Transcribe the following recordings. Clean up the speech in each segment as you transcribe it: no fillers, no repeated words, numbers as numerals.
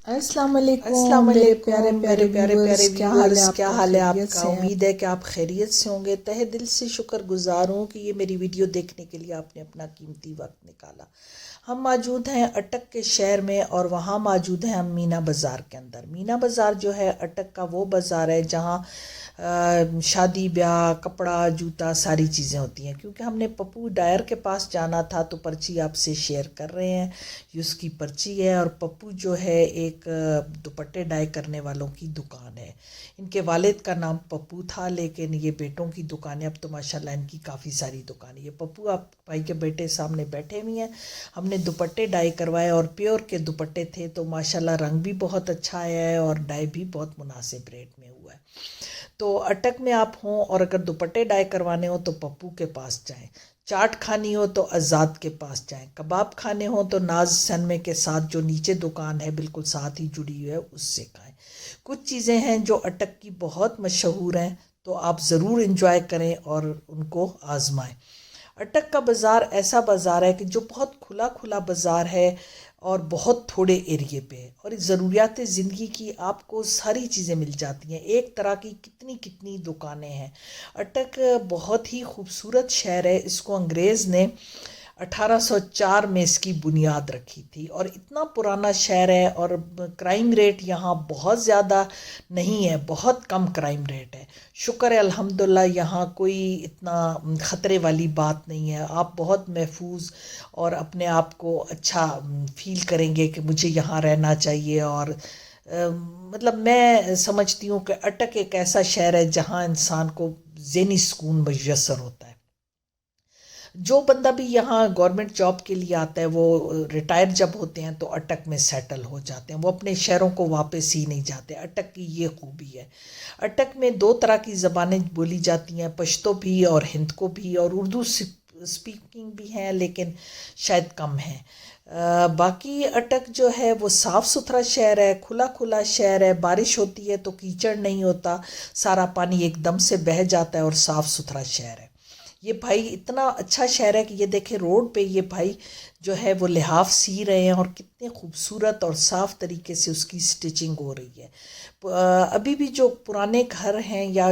السلام علیکم السلام میرے علیکم پیارے میرے پیارے کیا حال ہے ویورز، آپ کیا کا؟ حال ہے آپ خیریت کا؟ سے ہیں؟ امید ہے کہ آپ خیریت سے ہوں گے۔ تہہ دل سے شکر گزار ہوں کہ یہ میری ویڈیو دیکھنے کے لیے آپ نے اپنا قیمتی وقت نکالا۔ ہم موجود ہیں اٹک کے شہر میں، اور وہاں موجود ہیں ہم مینا بازار کے اندر۔ مینا بازار جو ہے اٹک کا وہ بازار ہے جہاں شادی بیاہ، کپڑا، جوتا، ساری چیزیں ہوتی ہیں۔ کیونکہ ہم نے پپو ڈائر کے پاس جانا تھا تو پرچی آپ سے شیئر کر رہے ہیں، یہ اس کی پرچی ہے۔ اور پپو جو ہے ایک دوپٹے ڈائی کرنے والوں کی دکان ہے۔ ان کے والد کا نام پپو تھا، لیکن یہ بیٹوں کی دکان ہے۔ اب تو ماشاءاللہ ان کی کافی ساری دکانیں۔ یہ پپو آپ بھائی کے بیٹے سامنے بیٹھے ہوئے ہیں۔ ہم نے دوپٹے ڈائی کروائے اور پیور کے دوپٹے تھے، تو ماشاءاللہ رنگ بھی بہت اچھا آیا ہے اور ڈائی بھی بہت مناسب ریٹ میں ہوا ہے۔ تو اٹک میں آپ ہوں اور اگر دوپٹے ڈائی کروانے ہوں تو پپو کے پاس جائیں، چاٹ کھانی ہو تو آزاد کے پاس جائیں، کباب کھانے ہوں تو ناز سنمے کے ساتھ جو نیچے دکان ہے بالکل ساتھ ہی جڑی ہوئی ہے اس سے کھائیں۔ کچھ چیزیں ہیں جو اٹک کی بہت مشہور ہیں، تو آپ ضرور انجوائے کریں اور ان کو آزمائیں۔ اٹک کا بازار ایسا بازار ہے کہ جو بہت کھلا کھلا بازار ہے اور بہت تھوڑے ایریے پہ ہے، اور ضروریات زندگی کی آپ کو ساری چیزیں مل جاتی ہیں۔ ایک طرح کی کتنی دکانیں ہیں۔ اٹک بہت ہی خوبصورت شہر ہے۔ اس کو انگریز نے 1804 میں اس کی بنیاد رکھی تھی، اور اتنا پرانا شہر ہے، اور کرائم ریٹ یہاں بہت زیادہ نہیں ہے، بہت کم کرائم ریٹ ہے۔ شکر ہے الحمدللہ، یہاں کوئی اتنا خطرے والی بات نہیں ہے۔ آپ بہت محفوظ اور اپنے آپ کو اچھا فیل کریں گے کہ مجھے یہاں رہنا چاہیے۔ اور مطلب میں سمجھتی ہوں کہ اٹک ایک ایسا شہر ہے جہاں انسان کو ذہنی سکون میسر ہوتا ہے۔ جو بندہ بھی یہاں گورنمنٹ جاب کے لیے آتا ہے وہ ریٹائر جب ہوتے ہیں تو اٹک میں سیٹل ہو جاتے ہیں، وہ اپنے شہروں کو واپس ہی نہیں جاتے۔ اٹک کی یہ خوبی ہے۔ اٹک میں دو طرح کی زبانیں بولی جاتی ہیں، پشتو بھی اور ہند کو بھی، اور اردو اسپیکنگ بھی ہیں لیکن شاید کم ہیں۔ باقی اٹک جو ہے وہ صاف ستھرا شہر ہے، کھلا کھلا شہر ہے۔ بارش ہوتی ہے تو کیچڑ نہیں ہوتا، سارا پانی ایک دم سے بہہ جاتا ہے، اور صاف ستھرا شہر ہے۔ یہ بھائی اتنا اچھا شہر ہے کہ یہ دیکھیں روڈ پہ یہ بھائی جو ہے وہ لحاف سی رہے ہیں، اور کتنے خوبصورت اور صاف طریقے سے اس کی سٹیچنگ ہو رہی ہے۔ ابھی بھی جو پرانے گھر ہیں یا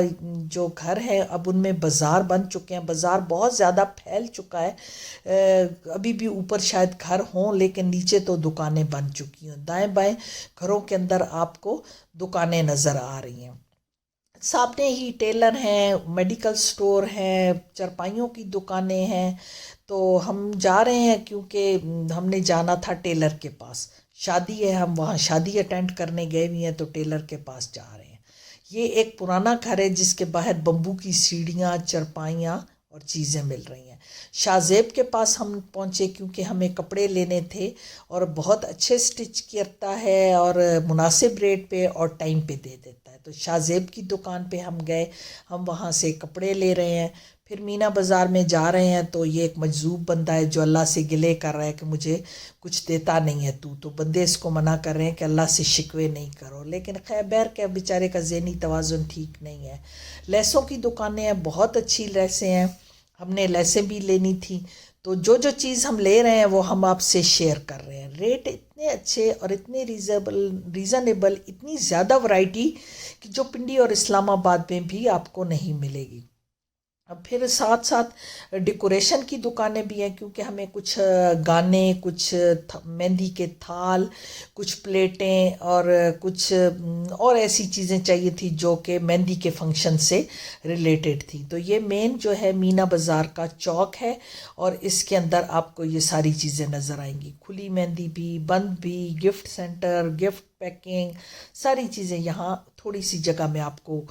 جو گھر ہیں اب ان میں بازار بن چکے ہیں، بازار بہت زیادہ پھیل چکا ہے۔ ابھی بھی اوپر شاید گھر ہوں لیکن نیچے تو دکانیں بن چکی ہیں۔ دائیں بائیں گھروں کے اندر آپ کو دکانیں نظر آ رہی ہیں۔ سامنے ہی ٹیلر ہیں، میڈیکل سٹور ہیں، چرپائیوں کی دکانیں ہیں۔ تو ہم جا رہے ہیں کیونکہ ہم نے جانا تھا ٹیلر کے پاس، شادی ہے، ہم وہاں شادی اٹینڈ کرنے گئے ہوئے ہیں تو ٹیلر کے پاس جا رہے ہیں۔ یہ ایک پرانا گھر ہے جس کے باہر بمبو کی سیڑھیاں، چرپائیاں اور چیزیں مل رہی ہیں۔ شاہ زیب کے پاس ہم پہنچے کیونکہ ہمیں کپڑے لینے تھے، اور بہت اچھے سٹچ کرتا ہے اور مناسب ریٹ پہ اور ٹائم پہ دے دیتا ہے۔ تو شاہ زیب کی دکان پہ ہم گئے، ہم وہاں سے کپڑے لے رہے ہیں۔ پھر مینا بازار میں جا رہے ہیں تو یہ ایک مجذوب بندہ ہے جو اللہ سے گلے کر رہا ہے کہ مجھے کچھ دیتا نہیں ہے تو بندے اس کو منع کر رہے ہیں کہ اللہ سے شکوے نہیں کرو، لیکن خیر بہر کے بیچارے کا ذہنی توازن ٹھیک نہیں ہے۔ لیسوں کی دکانیں ہیں، بہت اچھی لیسیں ہیں، ہم نے لیسیں بھی لینی تھی۔ تو جو چیز ہم لے رہے ہیں وہ ہم آپ سے شیئر کر رہے ہیں۔ ریٹ اتنے اچھے اور اتنے ریزنیبل، اتنی زیادہ ورائٹی کہ جو پنڈی اور اسلام آباد میں بھی آپ کو نہیں ملے گی۔ اب پھر ساتھ ساتھ ڈیکوریشن کی دکانیں بھی ہیں، کیونکہ ہمیں کچھ گانے، کچھ مہندی کے تھال، کچھ پلیٹیں اور کچھ اور ایسی چیزیں چاہیے تھی جو کہ مہندی کے فنکشن سے ریلیٹڈ تھی۔ تو یہ مین جو ہے مینا بازار کا چوک ہے، اور اس کے اندر آپ کو یہ ساری چیزیں نظر آئیں گی، کھلی مہندی بھی، بند بھی، گفٹ سینٹر، گفٹ پیکنگ، ساری چیزیں یہاں تھوڑی سی جگہ میں آپ کو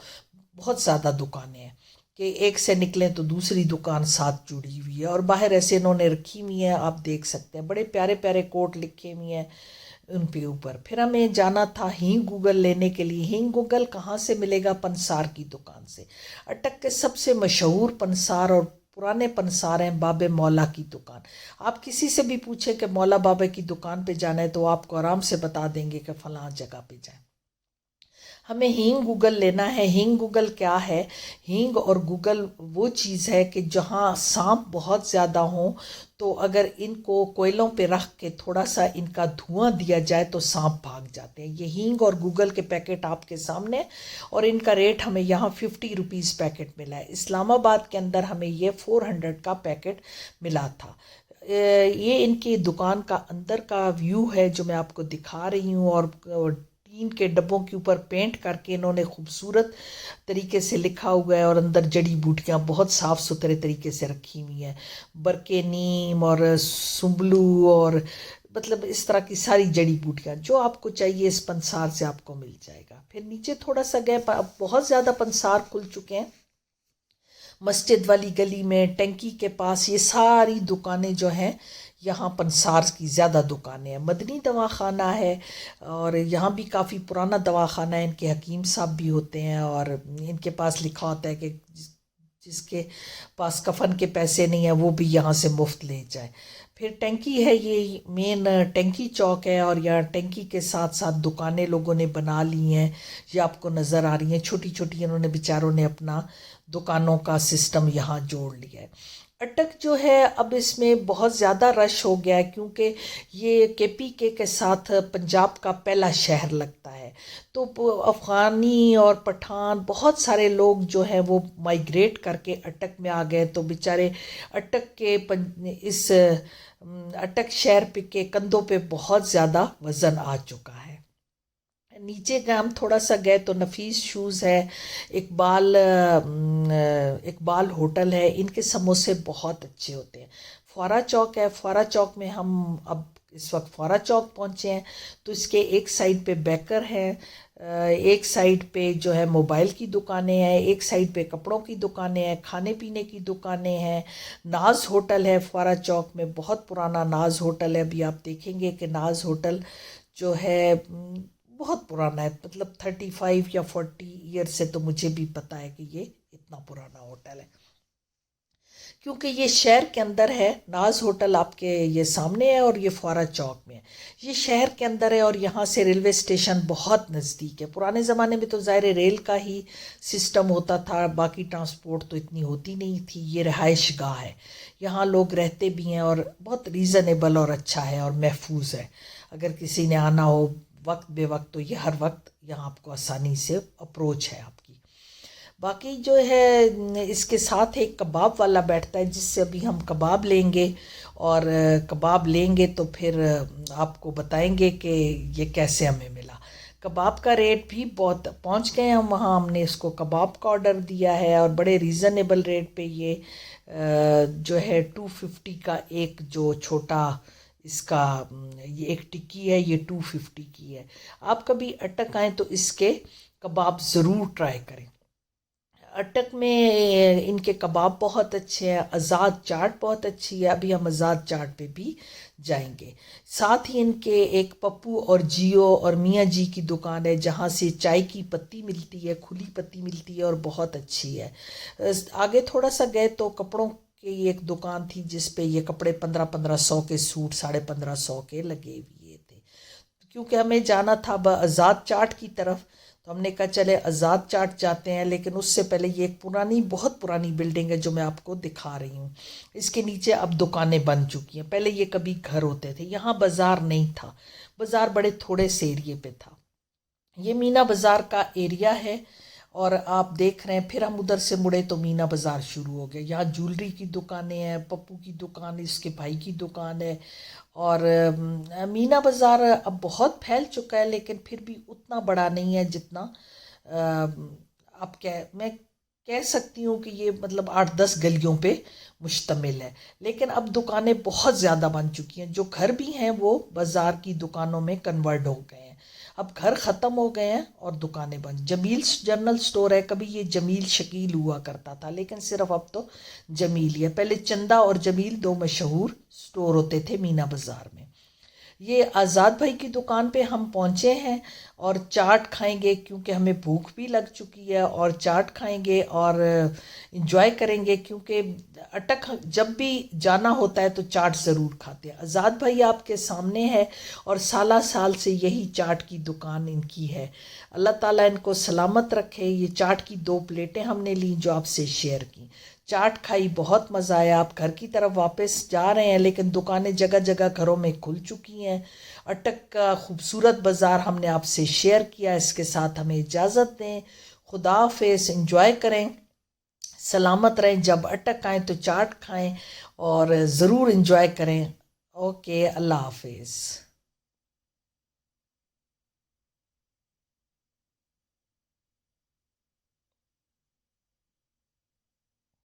بہت زیادہ دکانیں ہیں کہ ایک سے نکلیں تو دوسری دکان ساتھ جڑی ہوئی ہے، اور باہر ایسے انہوں نے رکھی ہوئی ہیں، آپ دیکھ سکتے ہیں بڑے پیارے پیارے کوٹ لکھے ہوئے ہیں ان کے اوپر۔ پھر ہمیں جانا تھا ہینگ گوگل لینے کے لیے۔ ہینگ گوگل کہاں سے ملے گا؟ پنسار کی دکان سے۔ اٹک کے سب سے مشہور پنسار اور پرانے پنسار ہیں بابے مولا کی دکان۔ آپ کسی سے بھی پوچھیں کہ مولا بابے کی دکان پہ جانا ہے تو آپ کو آرام سے بتا دیں گے کہ فلاں جگہ پہ جائیں۔ ہمیں ہینگ گوگل لینا ہے۔ ہینگ گوگل کیا ہے؟ ہینگ اور گوگل وہ چیز ہے کہ جہاں سانپ بہت زیادہ ہوں تو اگر ان کو کوئلوں پہ رکھ کے تھوڑا سا ان کا دھواں دیا جائے تو سانپ بھاگ جاتے ہیں۔ یہ ہینگ اور گوگل کے پیکٹ آپ کے سامنے، اور ان کا ریٹ ہمیں یہاں 50 روپیز پیکٹ ملا ہے۔ اسلام آباد کے اندر ہمیں یہ 400 کا پیکٹ ملا تھا۔ یہ ان کی دکان کا اندر کا ویو ہے جو میں آپ کو دکھا رہی ہوں، اور ٹین کے ڈبوں کے اوپر پینٹ کر کے انہوں نے خوبصورت طریقے سے لکھا ہوا ہے، اور اندر جڑی بوٹیاں بہت صاف ستھرے طریقے سے رکھی ہوئی ہیں، برقے نیم اور سنبلو اور مطلب اس طرح کی ساری جڑی بوٹیاں جو آپ کو چاہیے اس پنسار سے آپ کو مل جائے گا۔ پھر نیچے تھوڑا سا گئے، اب بہت زیادہ پنسار کھل چکے ہیں مسجد والی گلی میں، ٹینکی کے پاس، یہ ساری دکانیں جو ہیں یہاں پنسار کی زیادہ دکانیں ہیں۔ مدنی دواخانہ ہے، اور یہاں بھی کافی پرانا دواخانہ ہے، ان کے حکیم صاحب بھی ہوتے ہیں، اور ان کے پاس لکھا ہوتا ہے کہ جس کے پاس کفن کے پیسے نہیں ہیں وہ بھی یہاں سے مفت لے جائے۔ پھر ٹینکی ہے، یہ مین ٹینکی چوک ہے، اور یہاں ٹینکی کے ساتھ ساتھ دکانیں لوگوں نے بنا لی ہیں، یہ آپ کو نظر آ رہی ہیں چھوٹی چھوٹی، انہوں نے بیچاروں نے اپنا دکانوں کا سسٹم یہاں جوڑ لیا ہے۔ اٹک جو ہے اب اس میں بہت زیادہ رش ہو گیا ہے، کیونکہ یہ KPK کے ساتھ پنجاب کا پہلا شہر لگتا ہے، تو افغانی اور پٹھان بہت سارے لوگ جو ہیں وہ مائیگریٹ کر کے اٹک میں آ گئے، تو بیچارے اٹک کے اس اٹک شہر کے کندھوں پہ بہت زیادہ وزن آ چکا ہے۔ نیچے گئے ہم تھوڑا سا گئے تو نفیس شوز ہے، اقبال ہوٹل ہے، ان کے سموسے بہت اچھے ہوتے ہیں۔ فورا چوک ہے، فورا چوک میں ہم اب اس وقت فورا چوک پہنچے ہیں، تو اس کے ایک سائڈ پہ بیکر ہے، ایک سائڈ پہ جو ہے موبائل کی دکانیں ہیں، ایک سائڈ پہ کپڑوں کی دکانیں ہیں، کھانے پینے کی دکانیں ہیں۔ ناز ہوٹل ہے فورا چوک میں، بہت پرانا ناز ہوٹل ہے، ابھی آپ دیکھیں گے کہ ناز ہوٹل جو ہے بہت پرانا ہے، مطلب 35 یا 40 ایئر سے تو مجھے بھی پتا ہے کہ یہ اتنا پرانا ہوٹل ہے، کیونکہ یہ شہر کے اندر ہے۔ ناز ہوٹل آپ کے یہ سامنے ہے، اور یہ فورا چوک میں ہے، یہ شہر کے اندر ہے، اور یہاں سے ریلوے اسٹیشن بہت نزدیک ہے۔ پرانے زمانے میں تو ظاہر ریل کا ہی سسٹم ہوتا تھا، باقی ٹرانسپورٹ تو اتنی ہوتی نہیں تھی۔ یہ رہائش گاہ ہے، یہاں لوگ رہتے بھی ہیں، اور بہت ریزنیبل اور اچھا ہے اور محفوظ ہے۔ اگر کسی نے آنا ہو وقت بے وقت تو یہ ہر وقت یہاں آپ کو آسانی سے اپروچ ہے آپ کی۔ باقی جو ہے اس کے ساتھ ایک کباب والا بیٹھتا ہے، جس سے ابھی ہم کباب لیں گے، اور کباب لیں گے تو پھر آپ کو بتائیں گے کہ یہ کیسے ہمیں ملا۔ کباب کا ریٹ بھی بہت، پہنچ گئے ہم وہاں، ہم نے اس کو کباب کا آرڈر دیا ہے، اور بڑے ریزنیبل ریٹ پہ یہ جو ہے 250 کا ایک جو چھوٹا اس کا یہ ایک ٹکی ہے، یہ 250 کی ہے۔ آپ کبھی اٹک آئیں تو اس کے کباب ضرور ٹرائی کریں۔ اٹک میں ان کے کباب بہت اچھے ہیں، آزاد چاٹ بہت اچھی ہے، ابھی ہم آزاد چاٹ پہ بھی جائیں گے۔ ساتھ ہی ان کے ایک پپو اور جیو اور میاں جی کی دکان ہے، جہاں سے چائے کی پتی ملتی ہے، کھلی پتی ملتی ہے، اور بہت اچھی ہے۔ آگے تھوڑا سا گئے تو کپڑوں کی ایک دکان تھی، جس پہ یہ کپڑے 1500 کے سوٹ 1550 کے لگے ہوئے تھے، کیونکہ ہمیں جانا تھا آزاد چاٹ کی طرف، تو ہم نے کہا چلے آزاد چاٹ جاتے ہیں، لیکن اس سے پہلے یہ ایک پرانی بہت پرانی بلڈنگ ہے جو میں آپ کو دکھا رہی ہوں۔ اس کے نیچے اب دکانیں بن چکی ہیں، پہلے یہ کبھی گھر ہوتے تھے، یہاں بازار نہیں تھا، بازار بڑے تھوڑے سے ایریے پہ تھا۔ یہ مینا بازار کا ایریا ہے، اور آپ دیکھ رہے ہیں پھر ہم ادھر سے مڑے تو مینا بازار شروع ہو گیا۔ یہاں جولری کی دکانیں ہیں، پپو کی دکان، اس کے بھائی کی دکان ہے، اور مینا بازار اب بہت پھیل چکا ہے، لیکن پھر بھی اتنا بڑا نہیں ہے جتنا میں کہہ سکتی ہوں کہ یہ مطلب 8-10 گلیوں پہ مشتمل ہے، لیکن اب دکانیں بہت زیادہ بن چکی ہیں، جو گھر بھی ہیں وہ بازار کی دکانوں میں کنورٹ ہو گئے ہیں۔ اب گھر ختم ہو گئے ہیں اور دکانیں بند۔ جمیل جنرل سٹور ہے، کبھی یہ جمیل شکیل ہوا کرتا تھا، لیکن صرف اب تو جمیل ہی ہے۔ پہلے چندہ اور جمیل 2 مشہور سٹور ہوتے تھے مینا بازار میں۔ یہ آزاد بھائی کی دکان پہ ہم پہنچے ہیں اور چاٹ کھائیں گے کیونکہ ہمیں بھوک بھی لگ چکی ہے، اور چاٹ کھائیں گے اور انجوائے کریں گے، کیونکہ اٹک جب بھی جانا ہوتا ہے تو چاٹ ضرور کھاتے ہیں۔ آزاد بھائی آپ کے سامنے ہے اور سالہ سال سے یہی چاٹ کی دکان ان کی ہے۔ اللہ تعالیٰ ان کو سلامت رکھے۔ یہ چاٹ کی 2 پلیٹیں ہم نے لیں جو آپ سے شیئر کی، چاٹ کھائی، بہت مزہ آیا۔ آپ گھر کی طرف واپس جا رہے ہیں لیکن دکانیں جگہ جگہ گھروں میں کھل چکی ہیں۔ اٹک کا خوبصورت بازار ہم نے آپ سے شیئر کیا، اس کے ساتھ ہمیں اجازت دیں۔ خدا حافظ، انجوائے کریں، سلامت رہیں، جب اٹک آئیں تو چاٹ کھائیں اور ضرور انجوائے کریں۔ اوکے، اللہ حافظ۔